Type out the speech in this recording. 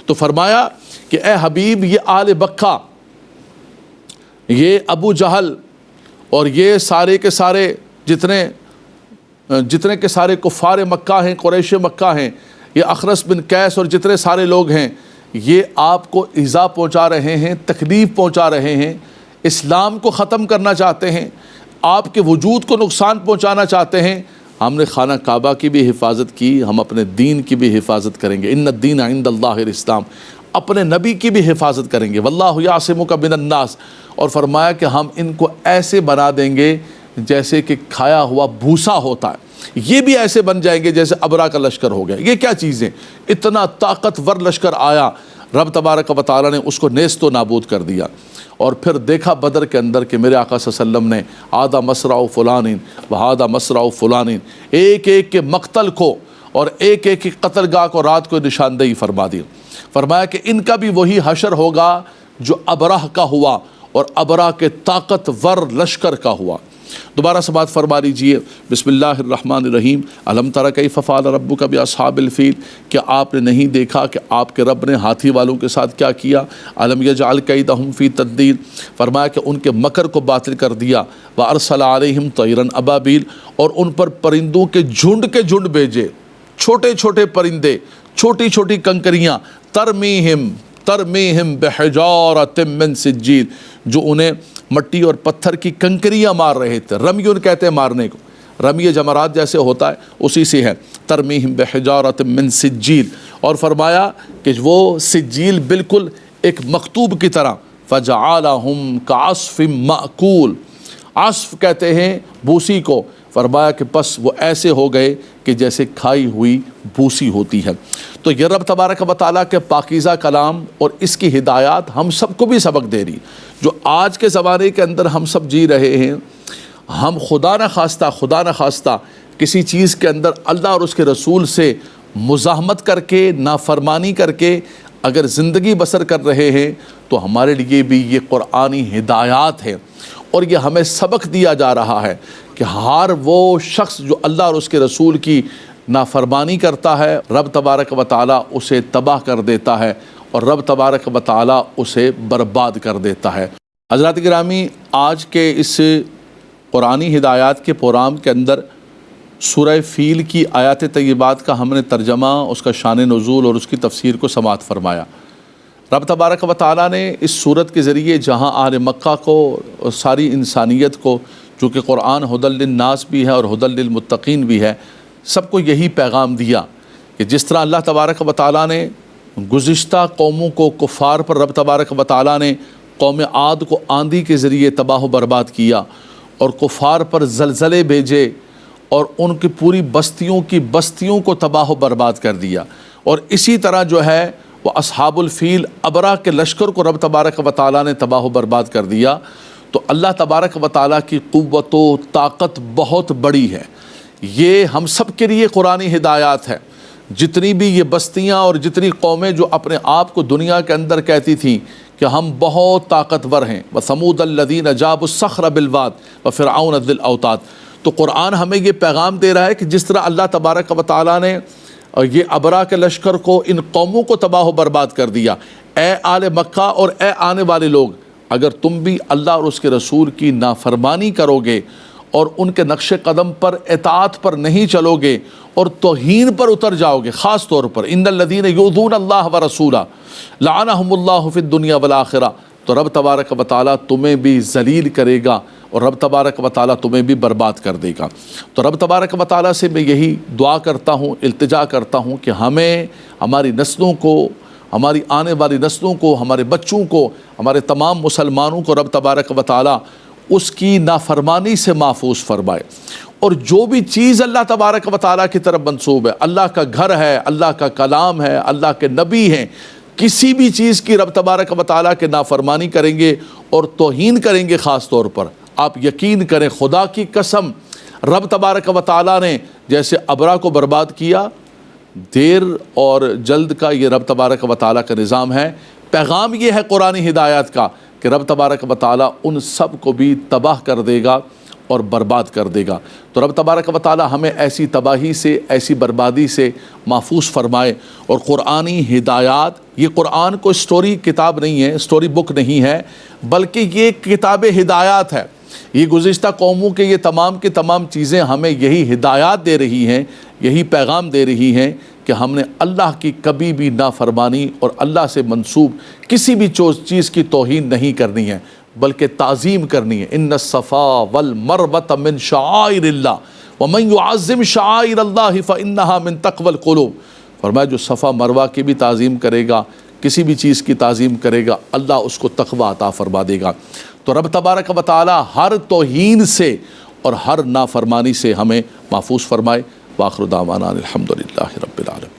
تو فرمایا کہ اے حبیب یہ آل بکہ، یہ ابو جہل اور یہ سارے کے سارے جتنے کے سارے کفار مکہ ہیں، قریش مکہ ہیں، یہ اخرس بن قیس اور جتنے سارے لوگ ہیں، یہ آپ کو ایذا پہنچا رہے ہیں، تکلیف پہنچا رہے ہیں، اسلام کو ختم کرنا چاہتے ہیں، آپ کے وجود کو نقصان پہنچانا چاہتے ہیں۔ ہم نے خانہ کعبہ کی بھی حفاظت کی، ہم اپنے دین کی بھی حفاظت کریں گے۔ ان الدین عند اللہ الاسلام، اپنے نبی کی بھی حفاظت کریں گے۔ واللہ یعصمک من الناس، اور فرمایا کہ ہم ان کو ایسے بنا دیں گے جیسے کہ کھایا ہوا بھوسا ہوتا ہے، یہ بھی ایسے بن جائیں گے جیسے ابرا کا لشکر ہو گیا۔ یہ کیا چیزیں، اتنا طاقتور لشکر آیا، رب تبارک و تعالیٰ نے اس کو نیست و نابود کر دیا۔ اور پھر دیکھا بدر کے اندر کہ میرے آقا صلی اللہ علیہ وسلم نے آدھا مصرع فلان وہذا مصرع فلان، ایک ایک کے مقتل کو اور ایک ایک کی قتل گاہ کو رات کو نشاندہی فرما دی۔ فرمایا کہ ان کا بھی وہی حشر ہوگا جو ابرہ کا ہوا اور ابرہ کے طاقتور لشکر کا ہوا۔ دوبارہ سماعت فرما لیجیے، بسم اللہ الرحمن الرحیم، الم تر کیف فعل ربک باصحاب الفیل، کیا آپ نے نہیں دیکھا کہ آپ کے رب نے ہاتھی والوں کے ساتھ کیا کیا؟ الم یجعل کیدہم فی تدبیر، فرمایا کہ ان کے مکر کو باطل کر دیا۔ وارسل علیہم طیرا ابابیل، اور ان پر پرندوں کے جھنڈ بھیجے، چھوٹے چھوٹے پرندے، چھوٹی چھوٹی کنکریاں، ترمیہم بحجارۃ من سجیل، جو انہیں مٹی اور پتھر کی کنکریاں مار رہے تھے۔ رمیون کہتے ہیں مارنے کو، رمی جمرات جیسے ہوتا ہے اسی سے ہے، ترمیہم بحجارۃ من سجیل۔ اور فرمایا کہ وہ سجیل بالکل ایک مکتوب کی طرح، فجعلہم کعصف مأکول، عصف کہتے ہیں بوسی کو، فرمایا کہ پس وہ ایسے ہو گئے کہ جیسے کھائی ہوئی بوسی ہوتی ہے۔ تو یہ رب تبارک و تعالیٰ کے پاکیزہ کلام اور اس کی ہدایات ہم سب کو بھی سبق دے رہی، جو آج کے زمانے کے اندر ہم سب جی رہے ہیں۔ ہم خدا نخواستہ کسی چیز کے اندر اللہ اور اس کے رسول سے مزاحمت کر کے، نافرمانی کر کے اگر زندگی بسر کر رہے ہیں تو ہمارے لیے بھی یہ قرآنی ہدایات ہے، اور یہ ہمیں سبق دیا جا رہا ہے کہ ہر وہ شخص جو اللہ اور اس کے رسول کی نافرمانی کرتا ہے، رب تبارک و تعالیٰ اسے تباہ کر دیتا ہے اور رب تبارک و تعالیٰ اسے برباد کر دیتا ہے۔ حضرات گرامی، آج کے اس قرآنی ہدایات کے پروگرام کے اندر سورہ فیل کی آیات طیبات کا ہم نے ترجمہ، اس کا شان نزول اور اس کی تفسیر کو سماعت فرمایا۔ رب تبارک و تعالیٰ نے اس صورت کے ذریعے جہاں اہل مکہ کو اور ساری انسانیت کو، چونکہ قرآن ھدی للناس بھی ہے اور ھدی للمتقین بھی ہے، سب کو یہی پیغام دیا کہ جس طرح اللہ تبارک و تعالیٰ نے گزشتہ قوموں کو، کفار پر رب تبارک و تعالیٰ نے قوم عاد کو آندھی کے ذریعے تباہ و برباد کیا اور کفار پر زلزلے بھیجے اور ان کی پوری بستیوں کو تباہ و برباد کر دیا، اور اسی طرح جو ہے وہ اصحاب الفیل ابرا کے لشکر کو رب تبارک و تعالیٰ نے تباہ و برباد کر دیا۔ تو اللہ تبارک و تعالیٰ کی قوت و طاقت بہت بڑی ہے، یہ ہم سب کے لیے قرآنی ہدایات ہے۔ جتنی بھی یہ بستیاں اور جتنی قومیں جو اپنے آپ کو دنیا کے اندر کہتی تھیں کہ ہم بہت طاقتور ہیں، وَثَمُودَ الَّذِينَ جَابُوا الصَّخْرَ بِالْوَادِ وَفِرْعَوْنَ ذِي الْأَوْتَادِ، تو قرآن ہمیں یہ پیغام دے رہا ہے کہ جس طرح اللہ تبارک و تعالیٰ نے یہ ابرا کے لشکر کو، ان قوموں کو تباہ و برباد کر دیا، اے آل مکہ اور اے آنے والے لوگ، اگر تم بھی اللہ اور اس کے رسول کی نافرمانی کرو گے اور ان کے نقش قدم پر، اطاعت پر نہیں چلو گے اور توہین پر اتر جاؤ گے، خاص طور پر ان الذین یؤذون اللہ ورسولہ لعنہم اللہ فی الدنیا والآخرہ، تو رب تبارک و تعالیٰ تمہیں بھی ذلیل کرے گا اور رب تبارک و تعالیٰ تمہیں بھی برباد کر دے گا۔ تو رب تبارک و تعالیٰ سے میں یہی دعا کرتا ہوں، التجا کرتا ہوں کہ ہمیں، ہماری نسلوں کو، ہماری آنے والی نسلوں کو، ہمارے بچوں کو، ہمارے تمام مسلمانوں کو رب تبارک و تعالیٰ اس کی نافرمانی سے محفوظ فرمائے، اور جو بھی چیز اللہ تبارک و تعالیٰ کی طرف منسوب ہے، اللہ کا گھر ہے، اللہ کا کلام ہے، اللہ کے نبی ہیں، کسی بھی چیز کی رب تبارک و تعالیٰ کے نافرمانی کریں گے اور توہین کریں گے، خاص طور پر آپ یقین کریں، خدا کی قسم، رب تبارک و تعالیٰ نے جیسے ابرا کو برباد کیا، دیر اور جلد کا یہ رب تبارک و تعالیٰ کا نظام ہے۔ پیغام یہ ہے قرآنی ہدایات کا کہ رب تبارک و تعالیٰ ان سب کو بھی تباہ کر دے گا اور برباد کر دے گا۔ تو رب تبارک و تعالی ہمیں ایسی تباہی سے، ایسی بربادی سے محفوظ فرمائے۔ اور قرآنی ہدایات، یہ قرآن کو اسٹوری کتاب نہیں ہے، اسٹوری بک نہیں ہے، بلکہ یہ کتاب ہدایات ہے۔ یہ گزشتہ قوموں کے یہ تمام کی تمام چیزیں ہمیں یہی ہدایات دے رہی ہیں، یہی پیغام دے رہی ہیں کہ ہم نے اللہ کی کبھی بھی نافرمانی اور اللہ سے منسوب کسی بھی چیز کی توہین نہیں کرنی ہے، بلکہ تعظیم کرنی ہے۔ ان الصفا والمروۃ من شعائر اللہ ومن يعظم شعائر اللہ فانها من تقوی القلوب۔ فرمایا جو صفا مروہ کی بھی تعظیم کرے گا، کسی بھی چیز کی تعظیم کرے گا، اللہ اس کو تقوی عطا فرما دے گا۔ تو رب تبارک و تعالی ہر توہین سے اور ہر نافرمانی سے ہمیں محفوظ فرمائے۔ وآخر دعوانا الحمدللہ رب العالمین۔